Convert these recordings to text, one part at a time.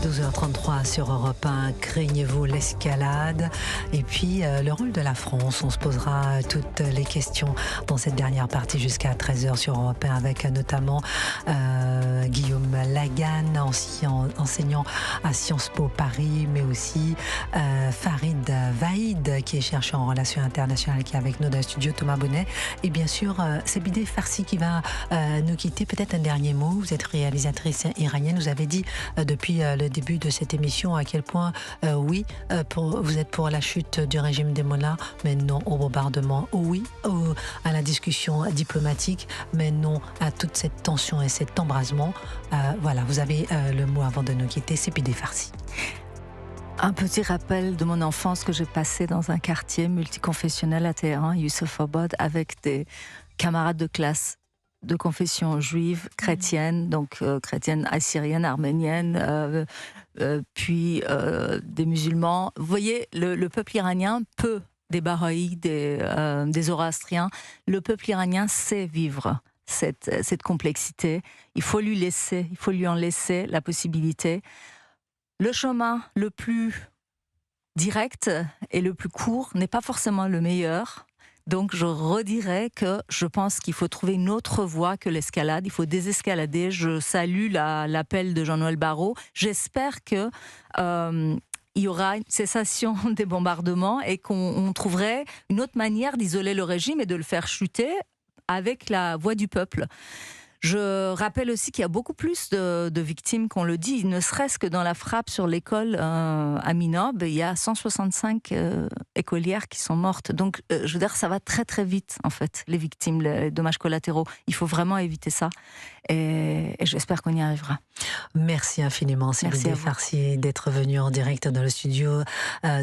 12h33 sur Europe 1, craignez-vous l'escalade? Et puis le rôle de la France, on se posera toutes les questions dans cette dernière partie jusqu'à 13h sur Europe 1 avec notamment Guillaume Lagan, enseignant à Sciences Po Paris, mais aussi Farid Vaïd qui est chercheur en relations internationales qui est avec nous dans le studio, Thomas Bonnet, et bien sûr Sebide Farsi qui va nous quitter. Peut-être un dernier mot, vous êtes réalisatrice iranienne, vous avez dit depuis le début de cette émission à quel point vous êtes pour la chute du régime des mollahs, mais non au bombardement, oui à la discussion diplomatique, mais non à toute cette tension et cet embrasement. Voilà, vous avez le mot avant de nous quitter, Sebide Farsi. Un petit rappel de mon enfance que j'ai passé dans un quartier multiconfessionnel à Téhéran, Youssoufabad, avec des camarades de classe de confession juive, chrétienne, donc chrétienne assyrienne, arménienne, puis des musulmans. Vous voyez, le peuple iranien peut, des Bahaïs, des Zoroastriens, le peuple iranien sait vivre cette complexité. Il faut lui en laisser la possibilité. Le chemin le plus direct et le plus court n'est pas forcément le meilleur. Donc je redirais que je pense qu'il faut trouver une autre voie que l'escalade. Il faut désescalader. Je salue l'appel de Jean-Noël Barrot. J'espère que il y aura une cessation des bombardements et qu'on trouverait une autre manière d'isoler le régime et de le faire chuter avec la voix du peuple. Je rappelle aussi qu'il y a beaucoup plus de victimes qu'on le dit, ne serait-ce que dans la frappe sur l'école à Minob, il y a 165 écolières qui sont mortes. Donc, je veux dire, ça va très très vite, en fait, les victimes, les dommages collatéraux. Il faut vraiment éviter ça. Et j'espère qu'on y arrivera. Merci infiniment, Sebide Farsi, d'être venu en direct dans le studio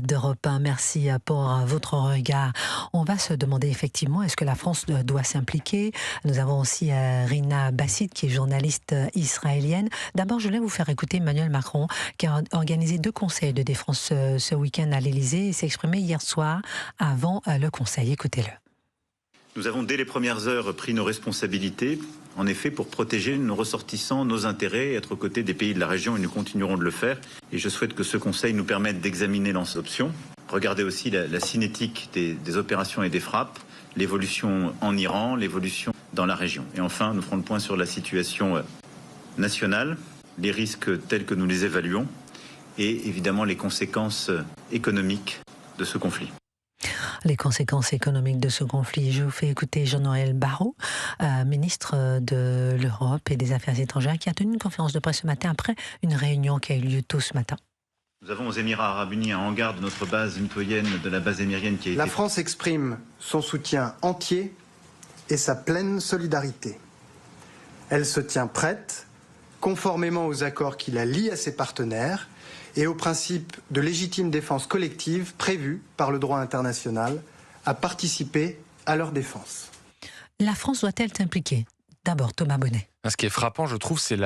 d'Europe 1. Merci pour votre regard. On va se demander effectivement, est-ce que la France doit s'impliquer? Nous avons aussi Rina Bassid, qui est journaliste israélienne. D'abord, je voulais vous faire écouter Emmanuel Macron, qui a organisé 2 conseils de défense ce week-end à l'Élysée et s'est exprimé hier soir avant le conseil. Écoutez-le. Nous avons dès les premières heures pris nos responsabilités, en effet, pour protéger nos ressortissants, nos intérêts, et être aux côtés des pays de la région, et nous continuerons de le faire. Et je souhaite que ce conseil nous permette d'examiner l'ensemble options, regarder aussi la cinétique des opérations et des frappes, l'évolution en Iran, l'évolution dans la région. Et enfin, nous ferons le point sur la situation nationale, les risques tels que nous les évaluons, et évidemment les conséquences économiques de ce conflit. Les conséquences économiques de ce conflit. Je vous fais écouter Jean-Noël Barrot, ministre de l'Europe et des Affaires étrangères, qui a tenu une conférence de presse ce matin après une réunion qui a eu lieu tôt ce matin. Nous avons aux Émirats Arabes Unis un hangar de notre base mitoyenne, de la base émirienne qui a été... La France exprime son soutien entier et sa pleine solidarité. Elle se tient prête, conformément aux accords qui la lient à ses partenaires, et au principe de légitime défense collective prévu par le droit international, à participer à leur défense. La France doit-elle s'impliquer? D'abord, Thomas Bonnet. Ce qui est frappant, je trouve, c'est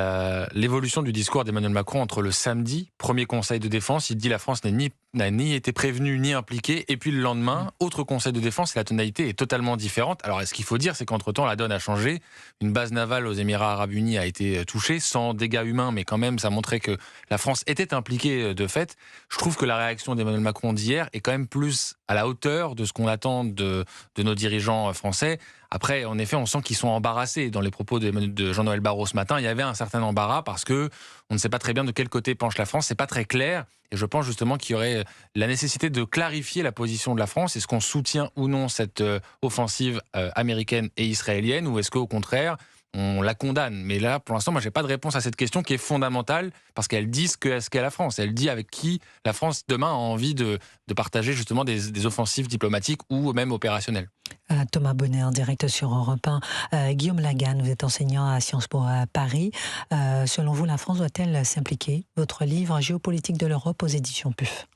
l'évolution du discours d'Emmanuel Macron entre le samedi, premier conseil de défense, il dit la France n'a ni été prévenue ni impliquée, et puis le lendemain, autre conseil de défense, et la tonalité est totalement différente. Alors, ce qu'il faut dire, c'est qu'entre-temps, la donne a changé. Une base navale aux Émirats Arabes Unis a été touchée, sans dégâts humains, mais quand même, ça montrait que la France était impliquée de fait. Je trouve que la réaction d'Emmanuel Macron d'hier est quand même plus à la hauteur de ce qu'on attend de nos dirigeants français. Après, en effet, on sent qu'ils sont embarrassés. Dans les propos de Jean-Noël Barrot ce matin, il y avait un certain embarras parce que on ne sait pas très bien de quel côté penche la France. C'est pas très clair. Et je pense justement qu'il y aurait la nécessité de clarifier la position de la France. Est-ce qu'on soutient ou non cette offensive américaine et israélienne, ou est-ce qu'au contraire, on la condamne? Mais là, pour l'instant, moi, j'ai pas de réponse à cette question qui est fondamentale parce qu'elle dit ce qu'est la France. Elle dit avec qui la France demain a envie de partager justement des offensives diplomatiques ou même opérationnelles. Thomas Bonnet en direct sur Europe 1. Guillaume Lagan, vous êtes enseignant à Sciences Po à Paris. Selon vous, la France doit-elle s'impliquer? Votre livre Géopolitique de l'Europe aux éditions PUF.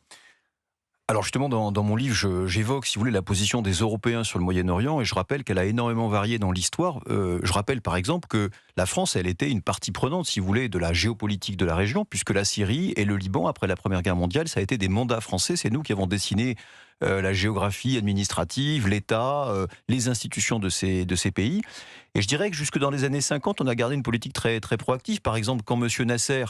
Alors justement, dans mon livre, j'évoque, si vous voulez, la position des Européens sur le Moyen-Orient, et je rappelle qu'elle a énormément varié dans l'histoire. Je rappelle par exemple que la France, elle était une partie prenante, si vous voulez, de la géopolitique de la région, puisque la Syrie et le Liban, après la Première Guerre mondiale, ça a été des mandats français. C'est nous qui avons dessiné la géographie administrative, l'État, les institutions de ces pays. Et je dirais que jusque dans les années 50, on a gardé une politique très, très proactive. Par exemple, quand M. Nasser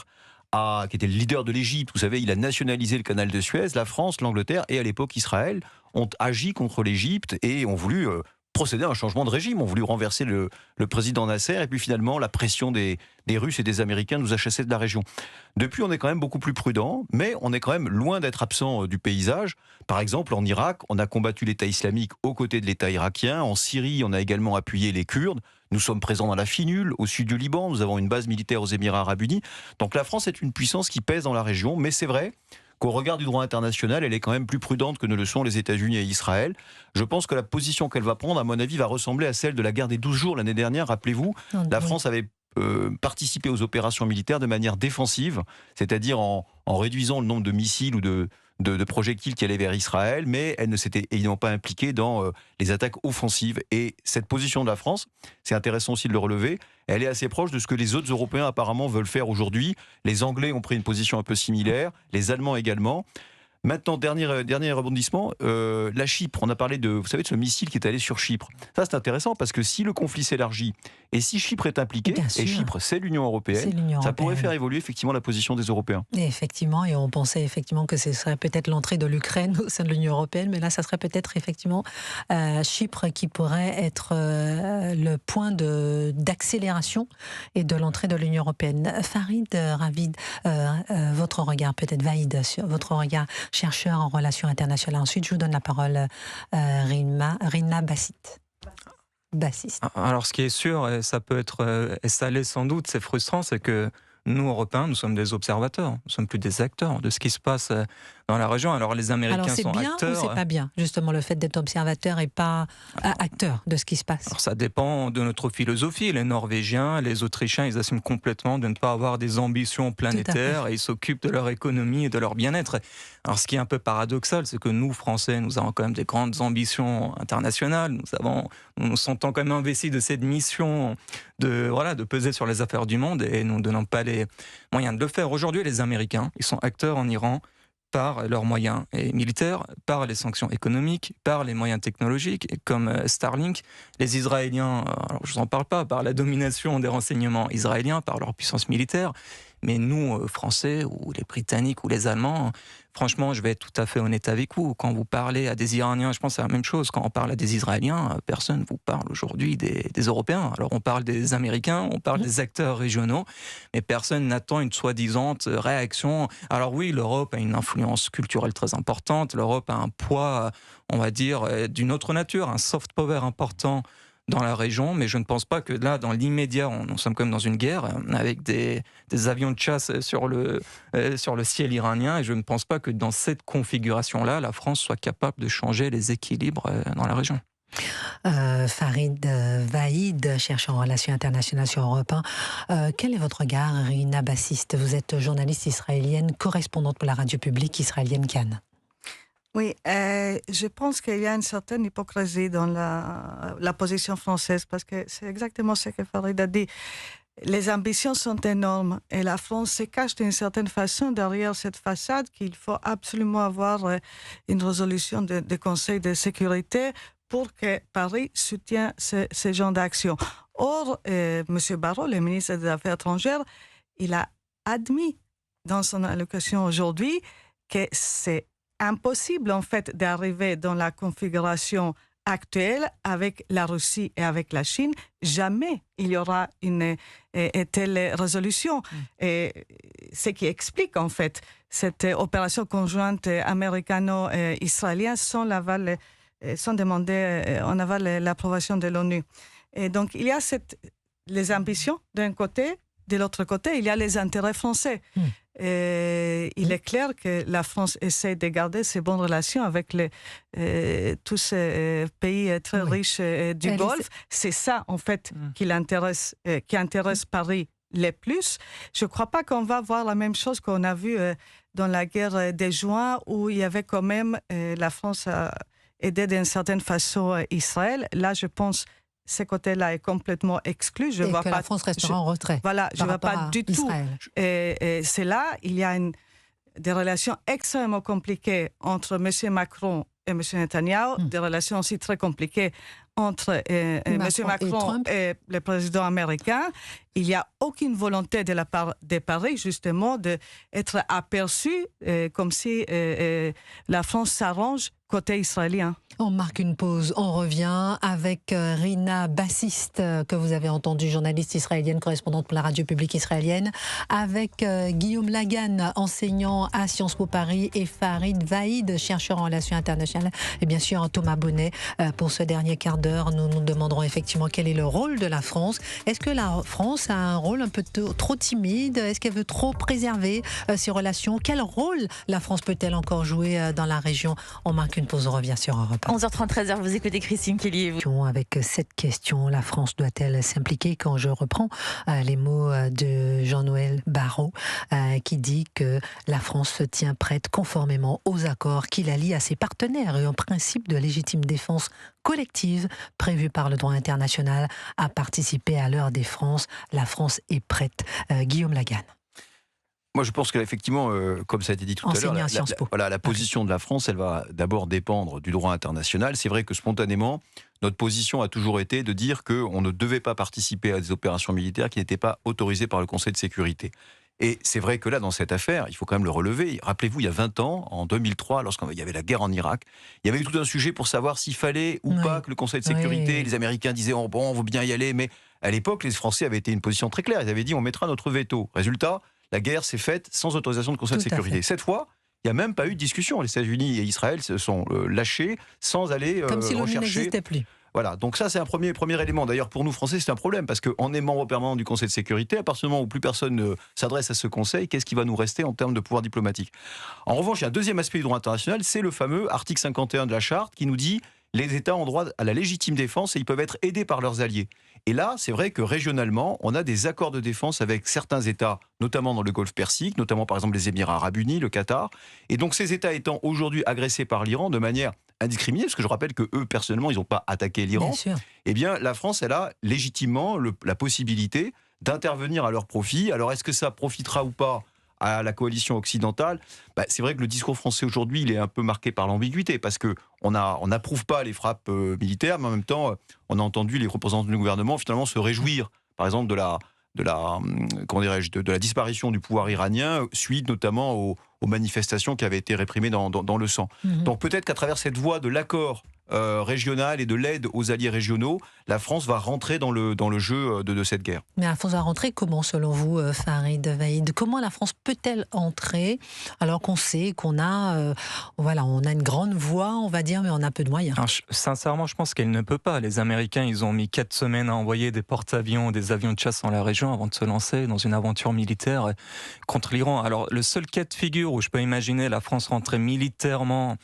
qui était le leader de l'Égypte, vous savez, il a nationalisé le canal de Suez. La France, l'Angleterre et à l'époque Israël ont agi contre l'Égypte et ont voulu procéder à un changement de régime, ont voulu renverser le président Nasser, et puis finalement la pression des Russes et des Américains nous a chassés de la région. Depuis, on est quand même beaucoup plus prudent, mais on est quand même loin d'être absent du paysage. Par exemple, en Irak, on a combattu l'État islamique aux côtés de l'État irakien. En Syrie, on a également appuyé les Kurdes. Nous sommes présents dans la Finule, au sud du Liban. Nous avons une base militaire aux Émirats arabes unis. Donc la France est une puissance qui pèse dans la région, mais c'est vrai qu'au regard du droit international, elle est quand même plus prudente que ne le sont les États-Unis et Israël. Je pense que la position qu'elle va prendre, à mon avis, va ressembler à celle de la guerre des 12 jours l'année dernière. Rappelez-vous, la France avait participer aux opérations militaires de manière défensive, c'est-à-dire en réduisant le nombre de missiles ou de projectiles qui allaient vers Israël, mais elle ne s'était évidemment pas impliquée dans les attaques offensives. Et cette position de la France, c'est intéressant aussi de le relever, elle est assez proche de ce que les autres Européens apparemment veulent faire aujourd'hui. Les Anglais ont pris une position un peu similaire, les Allemands également. Maintenant, dernier rebondissement, la Chypre, on a parlé vous savez, de ce missile qui est allé sur Chypre. Ça, c'est intéressant parce que si le conflit s'élargit et si Chypre est impliquée, et Chypre, c'est l'Union européenne, ça pourrait faire évoluer effectivement la position des Européens. Et effectivement, et on pensait effectivement que ce serait peut-être l'entrée de l'Ukraine au sein de l'Union européenne, mais là, ça serait peut-être effectivement Chypre qui pourrait être le point d'accélération et de l'entrée de l'Union européenne. Farid Ravid, votre regard, peut-être Vaïd, sur votre regard chercheur en relations internationales. Ensuite, je vous donne la parole, Rina Bassiste. Alors, ce qui est sûr, et ça peut être et ça l'est sans doute, c'est frustrant, c'est que nous, Européens, nous sommes des observateurs, nous ne sommes plus des acteurs de ce qui se passe dans la région. Alors, les Américains sont acteurs. Alors, c'est bien ou c'est pas bien, justement, le fait d'être observateur et pas acteur de ce qui se passe? Alors, ça dépend de notre philosophie. Les Norvégiens, les Autrichiens, ils assument complètement de ne pas avoir des ambitions planétaires et ils s'occupent de leur économie et de leur bien-être. Alors, ce qui est un peu paradoxal, c'est que nous, Français, nous avons quand même des grandes ambitions internationales. Nous nous sentons quand même investis de cette mission de peser sur les affaires du monde et nous ne donnons pas les moyens de le faire. Aujourd'hui, les Américains, ils sont acteurs en Iran par leurs moyens militaires, par les sanctions économiques, par les moyens technologiques, comme Starlink. Les Israéliens, alors je ne vous en parle pas, par la domination des renseignements israéliens, par leur puissance militaire. Mais nous, Français, ou les Britanniques, ou les Allemands, franchement, je vais être tout à fait honnête avec vous. Quand vous parlez à des Iraniens, je pense que c'est la même chose. Quand on parle à des Israéliens, personne ne vous parle aujourd'hui des Européens. Alors on parle des Américains, on parle des acteurs régionaux, mais personne n'attend une soi-disant réaction. Alors oui, l'Europe a une influence culturelle très importante. L'Europe a un poids, on va dire, d'une autre nature, un soft power important dans la région, mais je ne pense pas que là, dans l'immédiat, nous sommes comme dans une guerre avec des avions de chasse sur le ciel iranien, et je ne pense pas que dans cette configuration-là, la France soit capable de changer les équilibres dans la région. Farid Vaïd, chercheur en relations internationales sur Europe 1. Quel est votre regard, Rina Bassiste? Vous êtes journaliste israélienne, correspondante pour la radio publique israélienne Cannes. Oui, je pense qu'il y a une certaine hypocrisie dans la position française, parce que c'est exactement ce que Farid a dit. Les ambitions sont énormes et la France se cache d'une certaine façon derrière cette façade qu'il faut absolument avoir une résolution du Conseil de sécurité pour que Paris soutienne ce genre d'action. Or, M. Barrot, le ministre des Affaires étrangères, il a admis dans son allocution aujourd'hui que c'est impossible en fait d'arriver dans la configuration actuelle avec la Russie et avec la Chine. Jamais il y aura une telle résolution. Et ce qui explique en fait cette opération conjointe américano-israélienne sans demander en aval l'approbation de l'ONU. Et donc il y a les ambitions d'un côté, de l'autre côté il y a les intérêts français. Il est clair que la France essaie de garder ses bonnes relations avec tous ces pays très riches du Golfe. C'est ça, en fait, qui intéresse Paris le plus. Je ne crois pas qu'on va voir la même chose qu'on a vu dans la guerre des Juin, où il y avait quand même la France a aidé d'une certaine façon Israël. Là, je pense ce côté-là est complètement exclu. Je et vois que pas, la France restera en retrait. Voilà, je ne vois pas du tout. Et c'est là, il y a des relations extrêmement compliquées entre M. Macron et M. Netanyahu, des relations aussi très compliquées entre M. Macron et le président américain, il n'y a aucune volonté de la part de Paris, justement, d'être aperçu comme si la France s'arrange côté israélien. On marque une pause, on revient avec Rina Bassist, que vous avez entendu, journaliste israélienne, correspondante pour la radio publique israélienne, avec Guillaume Lagan, enseignant à Sciences Po Paris, et Farid Vaïd, chercheur en relations internationales, et bien sûr Thomas Bonnet. Pour ce dernier quart d'heure, nous nous demanderons effectivement quel est le rôle de la France. Est-ce que la France a un rôle un peu trop timide? Est-ce qu'elle veut trop préserver ses relations? Quel rôle la France peut-elle encore jouer dans la région? On marque une pause, on revient sur Europe. 11h30, 13h, vous écoutez Christine Kelly. Avec cette question, la France doit-elle s'impliquer? Quand je reprends les mots de Jean-Noël Barrot, qui dit que la France se tient prête conformément aux accords qui la lient à ses partenaires et au principe de légitime défense collective prévue par le droit international à participer à leur défense. La France est prête. Guillaume Lagan. Moi, je pense qu'effectivement, comme ça a été dit tout à l'heure, la position de la France, elle va d'abord dépendre du droit international. C'est vrai que spontanément, notre position a toujours été de dire qu'on ne devait pas participer à des opérations militaires qui n'étaient pas autorisées par le Conseil de sécurité. Et c'est vrai que là, dans cette affaire, il faut quand même le relever. Rappelez-vous, il y a 20 ans, en 2003, lorsqu'il y avait la guerre en Irak, il y avait eu tout un sujet pour savoir s'il fallait ou pas que le Conseil de sécurité, les Américains disaient oh, bon, on veut bien y aller, mais à l'époque, les Français avaient été une position très claire. Ils avaient dit on mettra notre veto. Résultat, la guerre s'est faite sans autorisation de Conseil de sécurité. Cette fois, il n'y a même pas eu de discussion. Les États-Unis et Israël se sont lâchés sans aller comme si l'ONU n'existait plus. Voilà, donc ça c'est un premier élément. D'ailleurs pour nous Français c'est un problème parce qu'en est membre permanent du Conseil de sécurité, à partir du moment où plus personne ne s'adresse à ce Conseil, qu'est-ce qui va nous rester en termes de pouvoir diplomatique? En revanche, il y a un deuxième aspect du droit international, c'est le fameux article 51 de la Charte qui nous dit les États ont droit à la légitime défense et ils peuvent être aidés par leurs alliés. Et là, c'est vrai que régionalement, on a des accords de défense avec certains États, notamment dans le Golfe Persique, notamment par exemple les Émirats Arabes Unis, le Qatar. Et donc ces États étant aujourd'hui agressés par l'Iran de manière indiscriminée, parce que je rappelle que eux personnellement, ils n'ont pas attaqué l'Iran. Eh bien, la France, elle a légitimement la possibilité d'intervenir à leur profit. Alors, est-ce que ça profitera ou pas à la coalition occidentale? C'est vrai que le discours français aujourd'hui, il est un peu marqué par l'ambiguïté, parce qu'on n'approuve pas les frappes militaires, mais en même temps, on a entendu les représentants du gouvernement finalement se réjouir, par exemple, de la disparition du pouvoir iranien, suite notamment aux manifestations qui avaient été réprimées dans le sang. Donc peut-être qu'à travers cette voie de l'accord régional et de l'aide aux alliés régionaux, la France va rentrer dans le jeu de cette guerre. Mais la France va rentrer comment, selon vous, Farid Vaïd? Comment la France peut-elle entrer alors qu'on sait qu'on a, on a une grande voix, on va dire, mais on a peu de moyens? Alors, sincèrement, je pense qu'elle ne peut pas. Les Américains, ils ont mis 4 semaines à envoyer des porte-avions, des avions de chasse dans la région avant de se lancer dans une aventure militaire contre l'Iran. Alors, le seul cas de figure où je peux imaginer la France rentrer militairement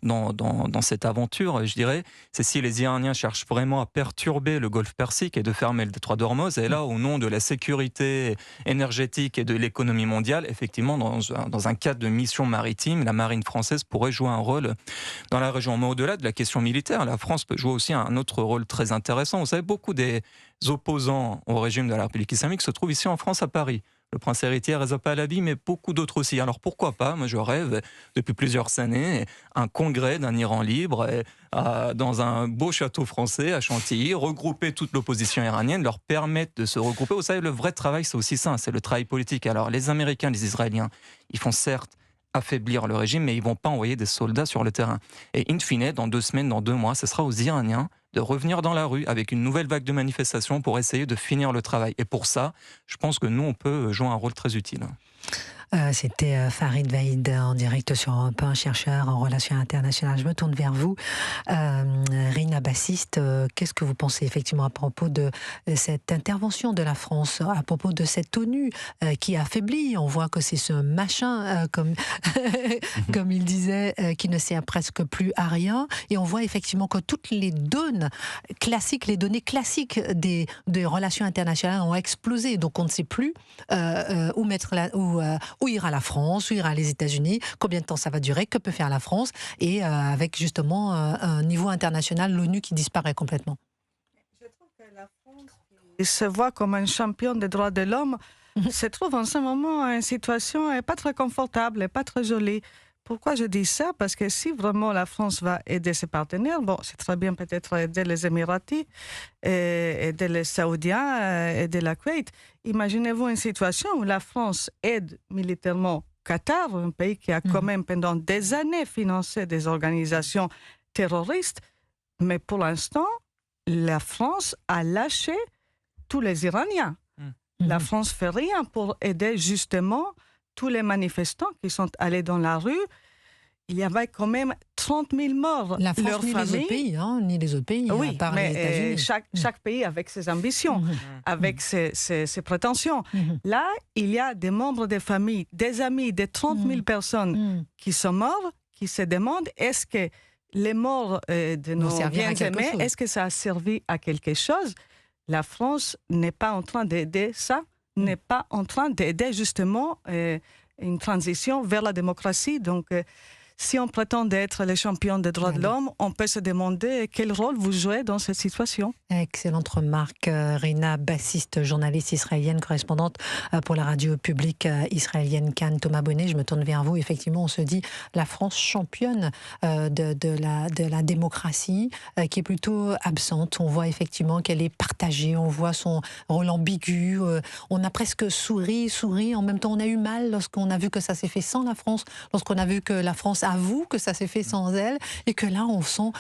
dans cette aventure, je dirais, c'est si les Iraniens cherchent vraiment à perturber le Golfe Persique et de fermer le détroit d'Ormuz. Et là, au nom de la sécurité énergétique et de l'économie mondiale, effectivement, dans un cadre de mission maritime, la marine française pourrait jouer un rôle dans la région. Mais au-delà de la question militaire, la France peut jouer aussi un autre rôle très intéressant. Vous savez, beaucoup des opposants au régime de la République islamique se trouvent ici en France, à Paris. Le prince héritier Reza Pahlavi, mais beaucoup d'autres aussi. Alors pourquoi pas? Moi je rêve depuis plusieurs années un congrès d'un Iran libre dans un beau château français à Chantilly, regrouper toute l'opposition iranienne, leur permettre de se regrouper. Vous savez, le vrai travail c'est aussi ça, c'est le travail politique. Alors les Américains, les Israéliens, ils font certes affaiblir le régime, mais ils ne vont pas envoyer des soldats sur le terrain. Et in fine, dans 2 semaines, dans 2 mois, ce sera aux Iraniens de revenir dans la rue avec une nouvelle vague de manifestations pour essayer de finir le travail. Et pour ça, je pense que nous, on peut jouer un rôle très utile. C'était Farid Vaïd en direct sur Europe 1, chercheur en relations internationales. Je me tourne vers vous. Rina Bassist, qu'est-ce que vous pensez effectivement à propos de cette intervention de la France, à propos de cette ONU qui affaiblit? On voit que c'est ce machin, comme il disait, qui ne sert presque plus à rien. Et on voit effectivement que toutes les données classiques des relations internationales ont explosé. Donc on ne sait plus où ira la France, où ira les États-Unis, combien de temps ça va durer, que peut faire la France, et avec justement un niveau international, l'ONU qui disparaît complètement. Je trouve que la France, qui se voit comme un champion des droits de l'homme, se trouve en ce moment en situation pas très confortable et pas très jolie. Pourquoi je dis ça? Parce que si vraiment la France va aider ses partenaires, bon, c'est très bien peut-être aider les Émiratis, aider les Saoudiens, aider la Koweït. Imaginez-vous une situation où la France aide militairement Qatar, un pays qui a quand même pendant des années financé des organisations terroristes, mais pour l'instant, la France a lâché tous les Iraniens. La France fait rien pour aider justement tous les manifestants qui sont allés dans la rue. Il y avait quand même 30 000 morts. La France, leur ni famille, les autres pays, hein, ni les autres pays, oui, à part les mais États-Unis. chaque pays avec ses ambitions, avec ses prétentions. Là, il y a des membres des familles, des amis, des 30 000 personnes qui sont morts, qui se demandent est-ce que les morts de nos bien-aimés, est-ce que ça a servi à quelque chose? La France n'est pas en train d'aider ça, n'est pas en train d'aider justement une transition vers la démocratie. Donc, si on prétend être les champions des droits de l'homme, on peut se demander quel rôle vous jouez dans cette situation. Excellente remarque, Rina Bassiste, journaliste israélienne, correspondante pour la radio publique israélienne Cannes. Thomas Bonnet, je me tourne vers vous. Effectivement, on se dit la France championne de la démocratie qui est plutôt absente. On voit effectivement qu'elle est partagée, on voit son rôle ambigu. On a presque souri. En même temps, on a eu mal lorsqu'on a vu que ça s'est fait sans la France, lorsqu'on a vu que la France avoue que ça s'est fait sans elle, et que là, on sent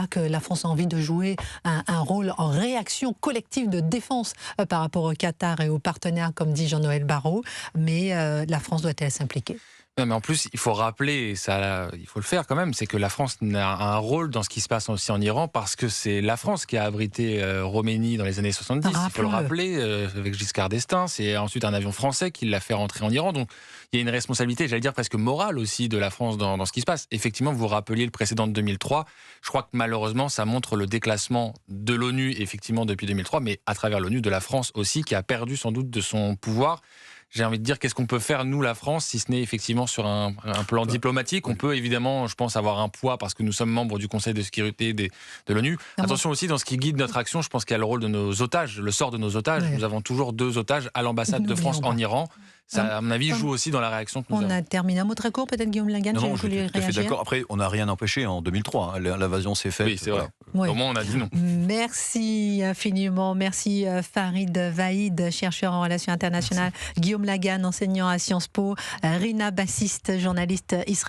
que la France a envie de jouer un rôle en réaction collective de défense par rapport au Qatar et aux partenaires, comme dit Jean-Noël Barrot. Mais la France doit-elle s'impliquer ? Non, mais en plus, il faut rappeler, ça, il faut le faire quand même, c'est que la France a un rôle dans ce qui se passe aussi en Iran, parce que c'est la France qui a abrité Khomeini dans les années 70. Il faut le rappeler, avec Giscard d'Estaing. C'est ensuite un avion français qui l'a fait rentrer en Iran. Donc, il y a une responsabilité, j'allais dire presque morale aussi, de la France dans ce qui se passe. Effectivement, vous rappeliez le précédent de 2003. Je crois que malheureusement, ça montre le déclassement de l'ONU, effectivement, depuis 2003, mais à travers l'ONU, de la France aussi, qui a perdu sans doute de son pouvoir. J'ai envie de dire, qu'est-ce qu'on peut faire, nous, la France, si ce n'est effectivement sur un plan diplomatique. On peut évidemment, je pense, avoir un poids parce que nous sommes membres du Conseil de sécurité de l'ONU. Attention aussi, dans ce qui guide notre action, je pense qu'il y a le rôle de nos otages, le sort de nos otages. Nous avons toujours 2 otages à l'ambassade de France en Iran. Ça, à mon avis, joue aussi dans la réaction que nous avons. On a terminé. Un mot très court, peut-être, Guillaume Lagan. Non, je suis tout à fait d'accord. Après, on n'a rien empêché en 2003. Hein. L'invasion s'est faite. Oui, c'est vrai. Au moins, on a dit non. Merci infiniment. Merci Farid Vaïd, chercheur en relations internationales. Merci. Guillaume Lagan, enseignant à Sciences Po. Rina Bassiste, journaliste israélienne.